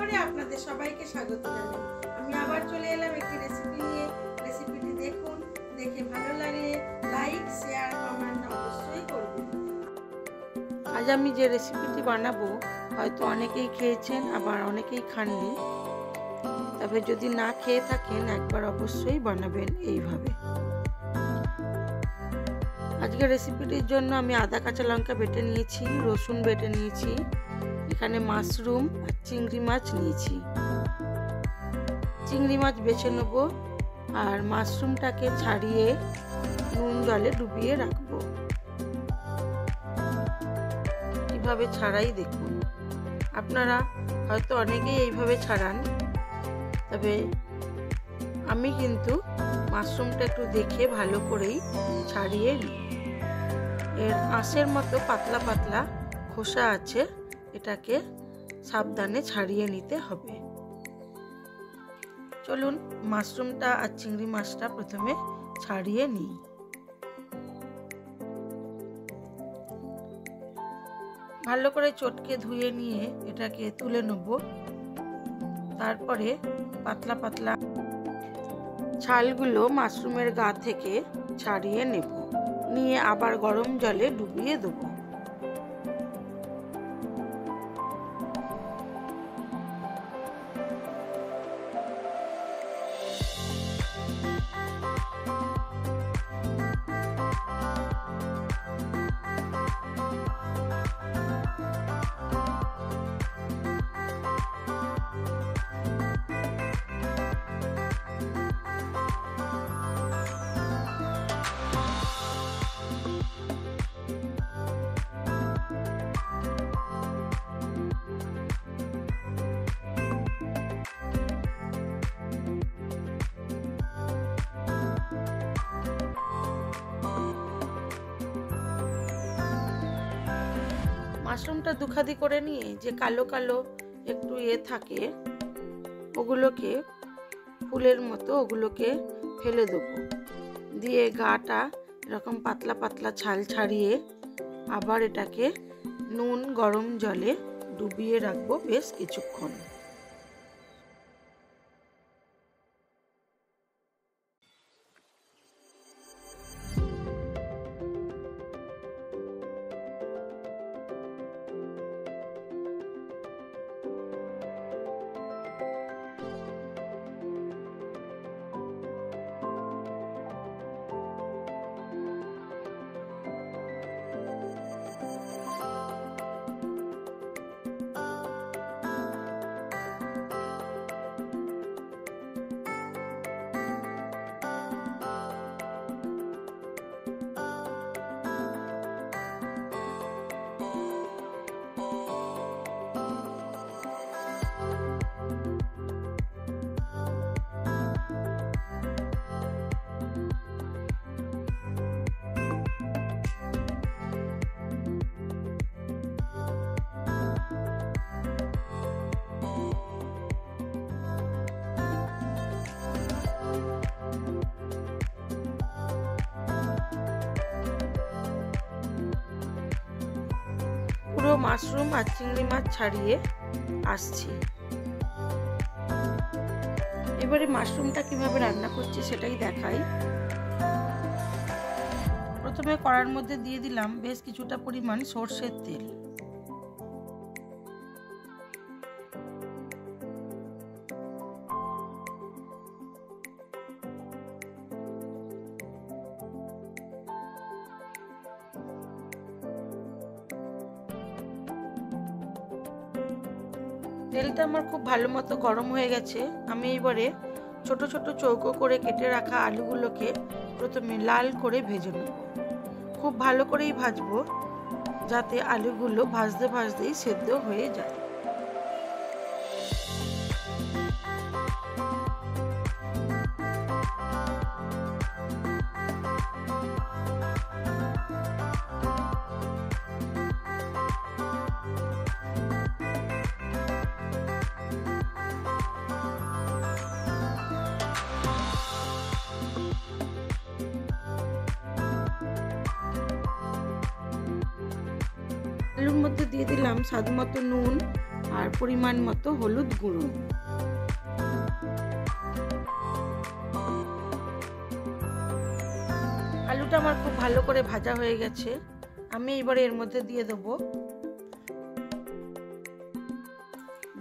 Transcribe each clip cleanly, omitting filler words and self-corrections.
রান্নাঘরে আপনাদের সবাইকে স্বাগত জানাই। আমি আবার চলে এলাম একটি রেসিপি নিয়ে। রেসিপিটি দেখুন, দেখে ভালো লাগলে লাইক, শেয়ার, কমেন্ট অবশ্যই করবেন। আজ আমি যে রেসিপিটি বানাবো হয়তো অনেকেই খেয়েছেন, আবার অনেকেই খাননি। তবে যদি না খেয়ে থাকেন একবার অবশ্যই বানাবেন এইভাবে। আজকের রেসিপিটির জন্য আমি আদা কাঁচা লঙ্কা বেটে নিয়েছি, রসুন বেটে নিয়েছি, এখানে মাশরুম আর চিংড়ি মাছ নিয়েছি। চিংড়ি মাছ বেছে নেব আর মাশরুমটাকে ছাড়িয়ে নুন জলে ডুবিয়ে রাখবো। কিভাবে ছাড়াই দেখুন। আপনারা হয়তো অনেকেই এইভাবে ছাড়ান, তবে আমি কিন্তু মাশরুমটা একটু দেখে ভালো করেই ছাড়িয়ে নিই। এর আঁশের মতো পাতলা পাতলা খোসা আছে, এটাকে সাবধানে ছাড়িয়ে নিতে হবে। চলুন মাশরুমটা আর চিংড়ি মাছটা প্রথমে ছাড়িয়ে নিই। ভালো করে চটকে ধুয়ে নিয়ে এটাকে তুলে নেব। তারপরে পাতলা পাতলা ছালগুলো মাশরুমের গা থেকে ছাড়িয়ে নেব, নিয়ে আবার গরম জলে ডুবিয়ে দেব। মাশরুমটা দুখাদি করে নিয়ে যে কালো কালো একটু থাকে ওগুলোকে ফুলের মতো ওগুলোকে ফেলে দেবো। দিয়ে গাটা এরকম পাতলা পাতলা ছাল ছাড়িয়ে আবার এটাকে নুন গরম জলে ডুবিয়ে রাখবো বেশ কিছুক্ষণ। পুরো মাশরুম আর চিংড়ি মাছ ছাড়িয়ে আসছি। এবারে মাশরুমটা কিভাবে রান্না করছি সেটাই দেখাই। প্রথমে কড়ার মধ্যে দিয়ে দিলাম বেশ কিছুটা পরিমাণ সরষের তেল। তেলটা আমার খুব ভালো মতো গরম হয়ে গেছে। আমি এবারে ছোট ছোট চৌকো করে কেটে রাখা আলুগুলোকে প্রথমে লাল করে ভেজে নেব। খুব ভালো করেই ভাজবো যাতে আলুগুলো ভাজতে ভাজতেই সেদ্ধ হয়ে যায়। আলুর মধ্যে দিয়ে দিলাম স্বাদ মতো নুন আর পরিমাণ মতো হলুদ গুঁড়ো। আলুটা আমার খুব ভালো করে ভাজা হয়ে গেছে। আমি এবারে এর মধ্যে দিয়ে দেবো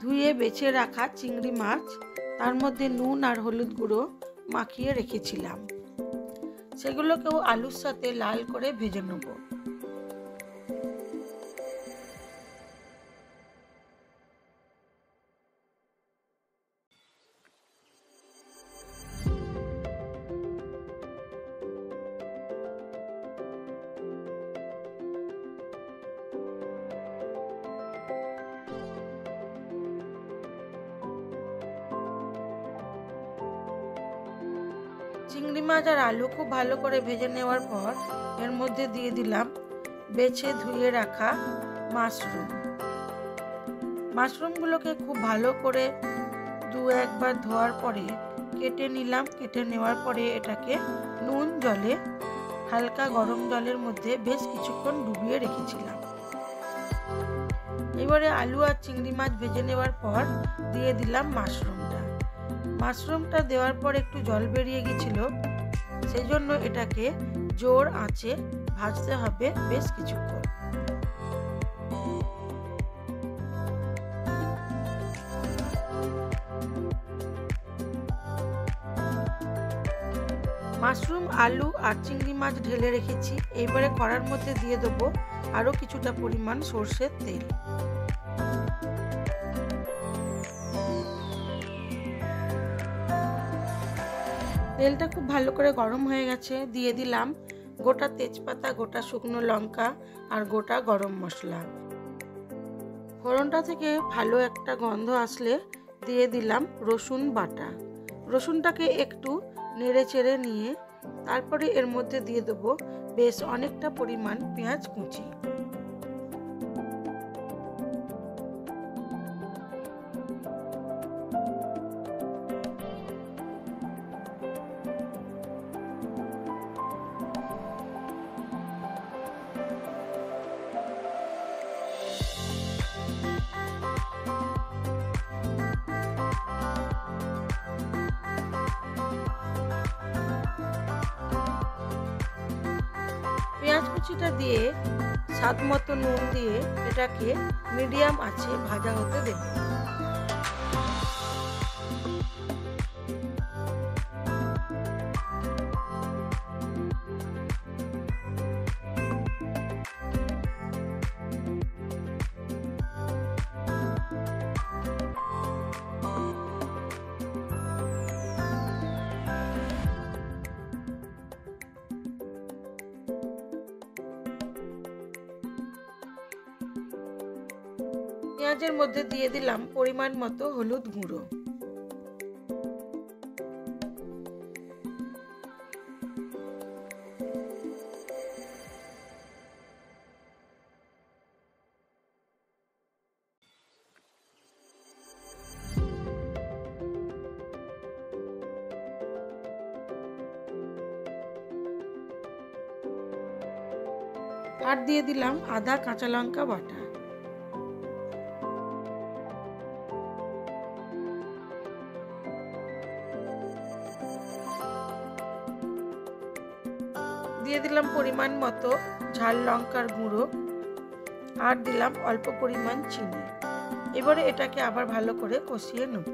ধুয়ে বেছে রাখা চিংড়ি মাছ। তার মধ্যে নুন আর হলুদ গুঁড়ো মাখিয়ে রেখেছিলাম, সেগুলোকেও আলুর সাথে লাল করে ভেজে নেব। চিংড়ি মাছ আর আলু খুব ভালো করে ভেজে নেওয়ার পর এর মধ্যে দিয়ে দিলাম বেছে ধুয়ে রাখা মাশরুমগুলোকে খুব ভালো করে একবার ধোয়ার পরে কেটে নিলাম। কেটে নেওয়ার পরে এটাকে নুন জলে হালকা গরম জলের মধ্যে বেশ কিছুক্ষণ ডুবিয়ে রেখেছিলাম। এবারে আলু আর চিংড়ি মাছ ভেজে নেওয়ার পর দিয়ে দিলাম মাশরুমটা দেওয়ার পর একটু জল বেরিয়ে গেছিল, সেই জন্য এটাকে জোর আঁচে ভাজতে হবে বেশ কিছুক্ষণ। মাশরুম, আলু আর চিংড়ি মাছ ঢেলে রেখেছি। এইবারে কড়ার মধ্যে দিয়ে দেবো আরও কিছুটা পরিমাণ সর্ষের তেল। তেলটা খুব ভালো করে গরম হয়ে গেছে। দিয়ে দিলাম গোটা তেজপাতা, গোটা শুকনো লঙ্কা আর গোটা গরম মশলা। ফোড়নটা থেকে ভালো একটা গন্ধ আসলে দিয়ে দিলাম রসুন বাটা। রসুনটাকে একটু নেড়ে চেড়ে নিয়ে তারপরে এর মধ্যে দিয়ে দেবো বেশ অনেকটা পরিমাণ পেঁয়াজ কুচি। পেঁয়াজ কুচিটা দিয়ে স্বাদ মতো নুন দিয়ে এটাকে মিডিয়াম আঁচে ভাজা হতে দেব। পেঁয়াজের মধ্যে দিয়ে দিলাম পরিমাণ মতো হলুদ গুঁড়ো। আর দিয়ে দিলাম আদা কাঁচা লঙ্কা বাটা। দিয়ে দিলাম পরিমাণ মতো ঝাল লঙ্কার গুঁড়ো আর দিলাম অল্প পরিমাণ চিনি। এবারে এটাকে আবার ভালো করে কষিয়ে নেব।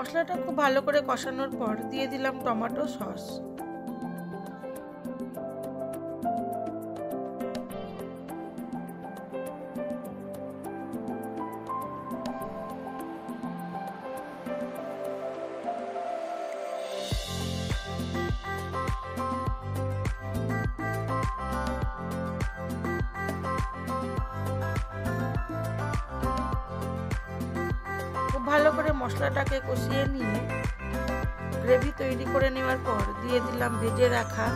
মশলাটা খুব ভালো করে কষানোর পর দিয়ে দিলাম টমেটো সস। ভালো করে মশলাটাকে কষিয়ে নিয়ে গ্রেভি তৈরি করে নেওয়ার পর দিয়ে দিলাম ভেজে রাখা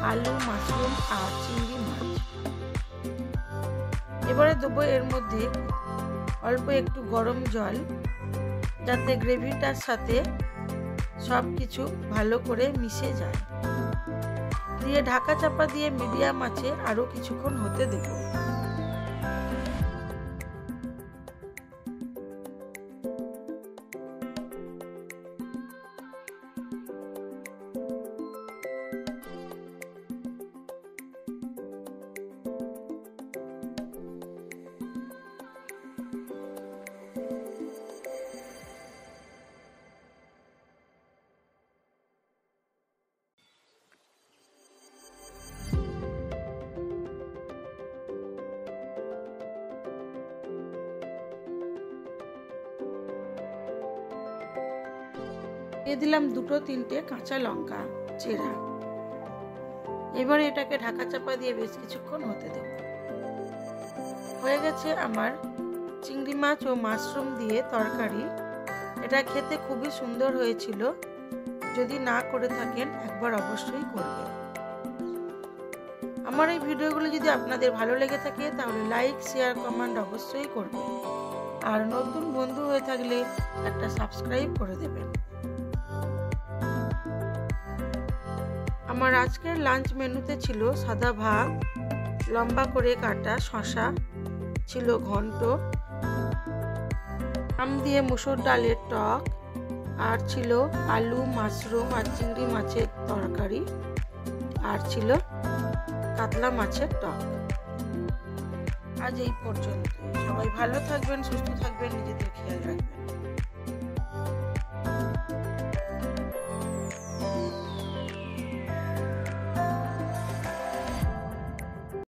আলু, মাশরুম আর চিংড়ি মাছ। এবারে দেবো এর মধ্যে অল্প একটু গরম জল, যাতে গ্রেভিটার সাথে সব কিছু ভালো করে মিশে যায়। দিয়ে ঢাকা চাপা দিয়ে মিডিয়াম আঁচে আরও কিছুক্ষণ হতে দেবো। দিয়ে দিলাম 2-3টে কাঁচা লঙ্কা চেরা। এবার এটাকে ঢাকা চাপা দিয়ে বেশ কিছুক্ষণ হতে দেব। হয়ে গেছে আমার চিংড়ি মাছ ও মাশরুম দিয়ে তরকারি। এটা খেতে খুবই সুন্দর হয়েছিল। যদি না করে থাকেন একবার অবশ্যই করবেন। আমার এই ভিডিওগুলো যদি আপনাদের ভালো লেগে থাকে তাহলে লাইক, শেয়ার, কমেন্ট অবশ্যই করবেন। আর নতুন বন্ধু হয়ে থাকলে একটা সাবস্ক্রাইব করে দেবেন। আমার আজকের লাঞ্চ মেনুতে ছিল সাদা ভাত, লম্বা করে কাটা শসা, ছিল ঘন্ট, আম দিয়ে মুসুর ডালের টক, আর ছিল আলু, মাশরুম আর চিংড়ি মাছের তরকারি, আর ছিল কাতলা মাছের টক। আজ এই পর্যন্ত। সবাই ভালো থাকবেন, সুস্থ থাকবেন, নিজেদের খেয়াল রাখবেন।